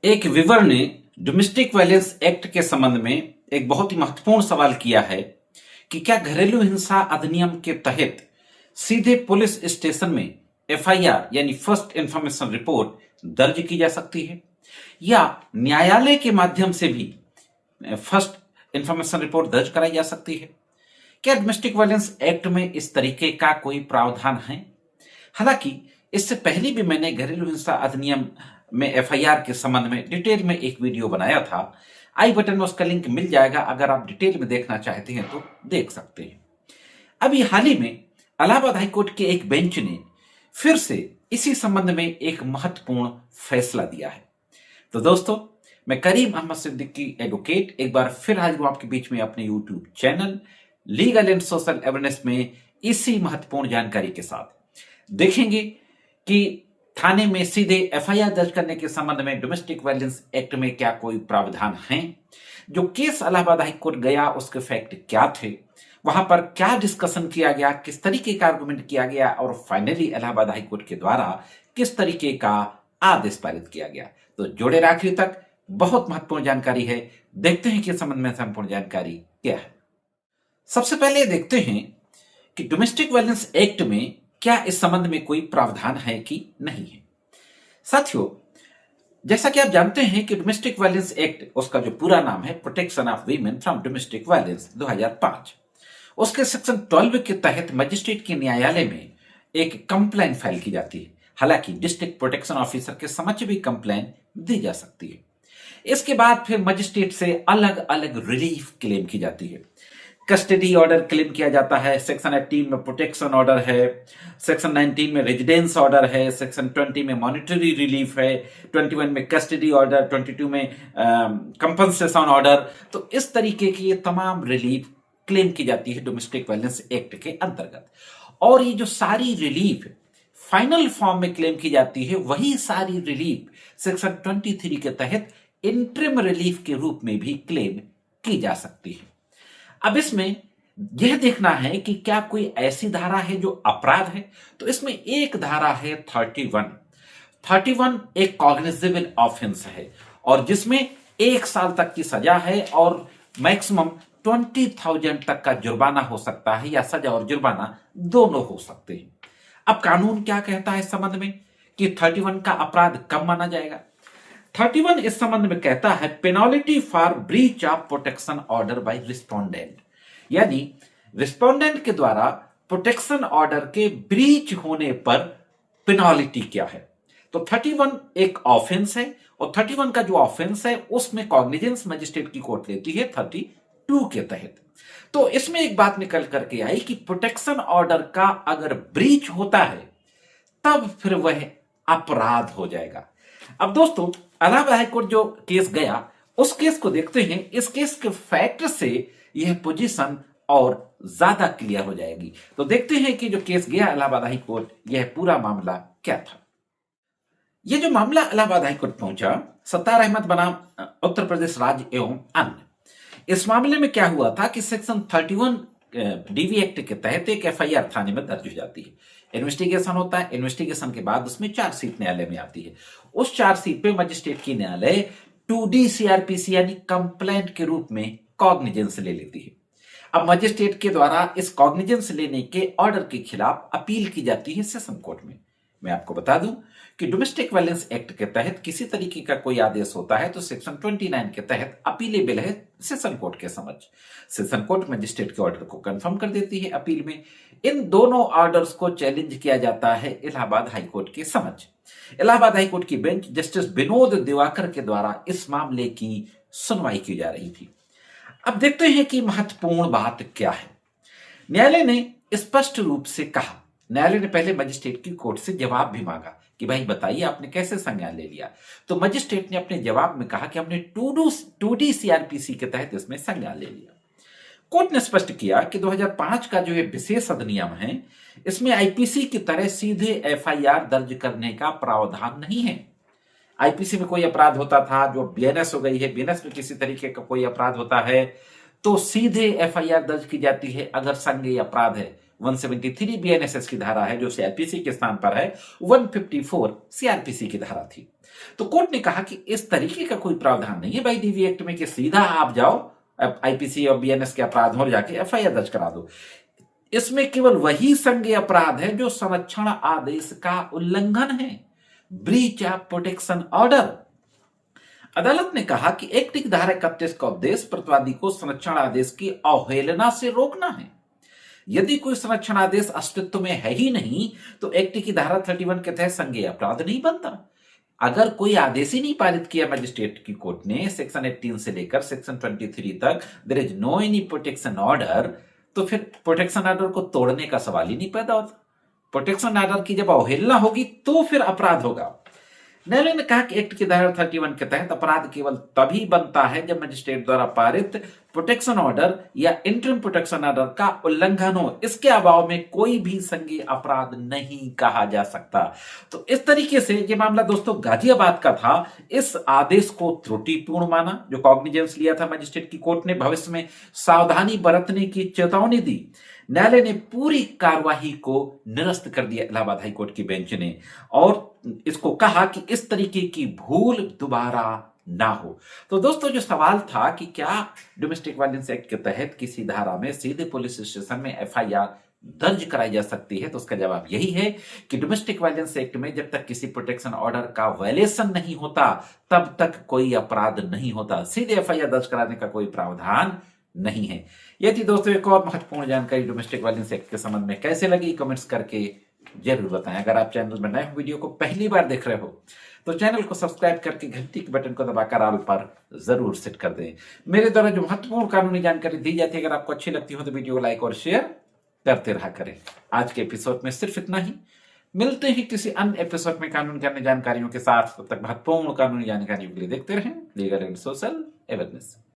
एक व्यूअर ने domestic violence act के संबंध में एक बहुत ही महत्वपूर्ण सवाल किया है कि क्या घरेलू हिंसा अधिनियम के तहत सीधे पुलिस स्टेशन में एफआईआर यानी फर्स्ट इंफॉर्मेशन रिपोर्ट दर्ज की जा सकती है या न्यायालय के माध्यम से भी फर्स्ट इंफॉर्मेशन रिपोर्ट दर्ज कराई जा सकती है। क्या डोमेस्टिक वायलेंस एक्ट में इस तरीके का कोई प्रावधान है? हालांकि इससे पहले भी मैंने घरेलू हिंसा अधिनियम में एफआईआर के संबंध में डिटेल में एक वीडियो बनाया था। आई बटन में उसका लिंक मिल जाएगा, अगर आप डिटेल में देखना चाहते हैं तो देख सकते हैं। अभी हाल ही में इलाहाबाद हाईकोर्ट के एक बेंच ने फिर से इसी संबंध में एक महत्वपूर्ण फैसला दिया है। तो दोस्तों, मैं करीम अहमद सिद्दीकी एडवोकेट एक बार फिर हाजिर हूं आपके बीच में अपने YouTube channel legal and social awareness में इसी महत्वपूर्ण जानकारी के साथ। देखेंगे कि थाने में सीधे एफआईआर दर्ज करने के संबंध में डोमेस्टिक वायलेंस एक्ट में क्या कोई प्रावधान है। जो केस इलाहाबाद हाईकोर्ट गया उसके फैक्ट क्या थे, वहां पर क्या डिस्कशन किया गया, किस तरीके का आर्गुमेंट किया गया और फाइनली इलाहाबाद हाईकोर्ट के द्वारा किस तरीके का आदेश पारित किया गया। तो जोड़े आखिर तक, बहुत महत्वपूर्ण जानकारी है। देखते हैं कि इस संबंध में संपूर्ण जानकारी क्या है। सबसे पहले देखते हैं कि डोमेस्टिक वायलेंस एक्ट में क्या इस संबंध में कोई प्रावधान है कि नहीं है। साथियों, जैसा कि आप जानते हैं कि डोमेस्टिक वायलेंस एक्ट, उसका जो पूरा नाम है protection of women from domestic violence 2005, उसके सेक्शन 12 के तहत मजिस्ट्रेट के न्यायालय में एक कंप्लेंट फाइल की जाती है। हालांकि डिस्ट्रिक्ट प्रोटेक्शन ऑफिसर के समक्ष भी कंप्लेंट दी जा सकती है। इसके बाद फिर मजिस्ट्रेट से अलग अलग रिलीफ क्लेम की जाती है। कस्टडी ऑर्डर क्लेम किया जाता है, सेक्शन 18 में प्रोटेक्शन ऑर्डर है, सेक्शन 19 में रेजिडेंस ऑर्डर है, सेक्शन 20 में मॉनिटरी रिलीफ है, 21 में कस्टडी ऑर्डर, 22 में कंपनसेशन ऑर्डर। तो इस तरीके की ये तमाम रिलीफ क्लेम की जाती है डोमेस्टिक वायलेंस एक्ट के अंतर्गत। और ये जो सारी रिलीफ फाइनल फॉर्म में क्लेम की जाती है, वही सारी रिलीफ सेक्शन 23 के तहत इंटरिम रिलीफ के रूप में भी क्लेम की जा सकती है। अब इसमें यह देखना है कि क्या कोई ऐसी धारा है जो अपराध है। तो इसमें एक धारा है 31 एक कॉग्निजेबल ऑफेंस है और जिसमें 1 साल तक की सजा है और मैक्सिमम 20,000 तक का जुर्माना हो सकता है, या सजा और जुर्माना दोनों हो सकते हैं। अब कानून क्या कहता है इस संबंध में कि 31 का अपराध कब माना जाएगा। 31 इस संबंध में कहता है penalty for breach of protection order by respondent, यानी रिस्पोंडेंट के द्वारा प्रोटेक्शन ऑर्डर के ब्रीच होने पर पेनल्टी क्या है। तो 31 एक ऑफेंस है और 31 का जो ऑफेंस है उसमें कॉग्निजेंस मजिस्ट्रेट की कोर्ट लेती है 32 के तहत। तो इसमें एक बात निकल करके आई कि प्रोटेक्शन ऑर्डर का अगर ब्रीच होता है तब फिर वह अपराध हो जाएगा। अब दोस्तों, इलाहाबाद हाईकोर्ट जो केस गया उस केस को देखते हैं। इस केस के फैक्ट से यह पोजीशन और ज्यादा क्लियर हो जाएगी। तो देखते हैं कि जो केस गया इलाहाबाद हाईकोर्ट, यह पूरा मामला क्या था। यह जो मामला इलाहाबाद हाईकोर्ट पहुंचा, सत्तार अहमद बनाम उत्तर प्रदेश राज्य एवं अन्य। इस मामले में क्या हुआ था कि सेक्शन 31 डीवी एक्ट के तहत एक एफआईआर थाने में दर्ज हो जाती है। इन्वेस्टिगेशन होता है, इन्वेस्टिगेशन के बाद उसमें चार्जशीट न्यायालय में आती है। उस चार्जशीट पे मजिस्ट्रेट की न्यायालय 2D सीआरपीसी यानी कंप्लेंट के रूप में कॉग्निजेंस ले लेती है। अब मजिस्ट्रेट के द्वारा इस कॉग्निजेंस लेने के ऑर्डर के खिलाफ अपील की जाती है सेशन कोर्ट में। मैं आपको बता दूं कि डोमेस्टिक वायलेंस एक्ट के तहत किसी तरीके का कोई आदेश होता है तो सेक्शन 29 के तहत अपीलेबल है सेशन कोर्ट के समक्ष। सेशन कोर्ट मजिस्ट्रेट के ऑर्डर को कंफर्म कर देती है अपील में। इन दोनों ऑर्डर्स को चैलेंज किया जाता है इलाहाबाद हाईकोर्ट के समक्ष। इलाहाबाद हाईकोर्ट की बेंच जस्टिस विनोद दिवाकर के द्वारा इस मामले की सुनवाई की जा रही थी। अब देखते हैं कि महत्वपूर्ण बात क्या है। न्यायालय ने स्पष्ट रूप से कहा, न्यायालय ने पहले मजिस्ट्रेट की कोर्ट से जवाब भी मांगा कि भाई बताइए आपने कैसे संज्ञान ले लिया। तो मजिस्ट्रेट ने अपने जवाब में कहा कि हमने 2D सीआरपीसी के तहत इसमें संज्ञान ले लिया। कोर्ट ने स्पष्ट किया कि 2005 का जो ये विशेष अधिनियम है, इसमें आईपीसी की तरह सीधे एफआईआर दर्ज करने का प्रावधान नहीं है। आईपीसी में कोई अपराध होता था, जो बीएनएस हो गई है, बीएनएस में किसी तरीके का कोई अपराध होता है तो सीधे एफआईआर दर्ज की जाती है। अगर संज्ञेय अपराध है 173 बीएनएसएस की धारा है जो सीआरपीसी के स्थान पर है, 154 सीआरपीसी की धारा थी। तो कोर्ट ने कहा कि इस तरीके का कोई प्रावधान नहीं है भाई डीवी एक्ट में कि सीधा आप जाओ आईपीसी और बीएनएस के अपराध और जाके एफआईआर दर्ज करा दो। इसमें केवल वही संज्ञेय अपराध है जो संरक्षण आदेश का उल्लंघन है, ब्रीच ऑफ प्रोटेक्शन ऑर्डर। अदालत ने कहा कि एक्ट की धारा 31 का उद्देश्य प्रतिवादी को संरक्षण आदेश की अवहेलना से रोकना है। यदि कोई संरक्षण आदेश अस्तित्व में है ही नहीं तो एक्ट की धारा 31 के तहत संज्ञेय अपराध नहीं बनता। अगर कोई आदेश ही नहीं पारित किया मजिस्ट्रेट की कोर्ट ने सेक्शन 18 से लेकर सेक्शन 23 तक, there is no any protection order, तो फिर प्रोटेक्शन ऑर्डर को तोड़ने का सवाल ही नहीं पैदा होता। प्रोटेक्शन ऑर्डर की जब अवहेलना होगी तो फिर अपराध होगा। न्यायालय ने कहा कि एक्ट की धारा 31 के तहत अपराध केवल तभी बनता है जब मजिस्ट्रेट द्वारा पारित प्रोटेक्शन ऑर्डर या इंटरिम प्रोटेक्शन ऑर्डर का उल्लंघन हो। इसके अभाव में कोई भी संज्ञेय अपराध नहीं कहा जा सकता। तो इस तरीके से ये मामला दोस्तों गाजियाबाद का था। इस आदेश को त्रुटिपूर्ण माना जो कॉग्निजेंस लिया था मजिस्ट्रेट की कोर्ट ने, भविष्य में सावधानी बरतने की चेतावनी दी। न्यायालय ने पूरी कार्यवाही को निरस्त कर दिया इलाहाबाद हाईकोर्ट की बेंच ने, और इसको कहा कि इस तरीके की भूल दोबारा ना हो। तो दोस्तों जो सवाल था कि क्या डोमेस्टिक वायलेंस एक्ट के तहत किसी धारा में सीधे पुलिस स्टेशन में एफआईआर दर्ज कराई जा सकती है, तो उसका जवाब यही है कि डोमेस्टिक वायलेंस एक्ट में जब तक किसी प्रोटेक्शन ऑर्डर का वायलेशन नहीं होता तब तक कोई अपराध नहीं होता। सीधे एफआईआर दर्ज कराने का कोई प्रावधान नहीं है। ये थी दोस्तों एक और महत्वपूर्ण जानकारी डोमेस्टिक वायलेंस एक्ट के संबंध में। कैसे लगी कमेंट्स करके जरूर बताएं। अगर आप चैनल में नए वीडियो को पहली बार देख रहे हो तो चैनल को सब्सक्राइब करके घंटी के बटन को दबाकर ऑल पर जरूर सेट कर दें। मेरे द्वारा जो महत्वपूर्ण कानूनी जानकारी दी जाती है अगर आपको अच्छी लगती हो तो वीडियो को लाइक और शेयर करते रहा करें। आज के एपिसोड में सिर्फ इतना ही। मिलते हैं किसी अन्य एपिसोड में कानून की अन्य जानकारियों के साथ। तब तक महत्वपूर्ण कानूनी जानकारियों के लिए देखते रहें लीगल एंड सोशल अवेयरनेस।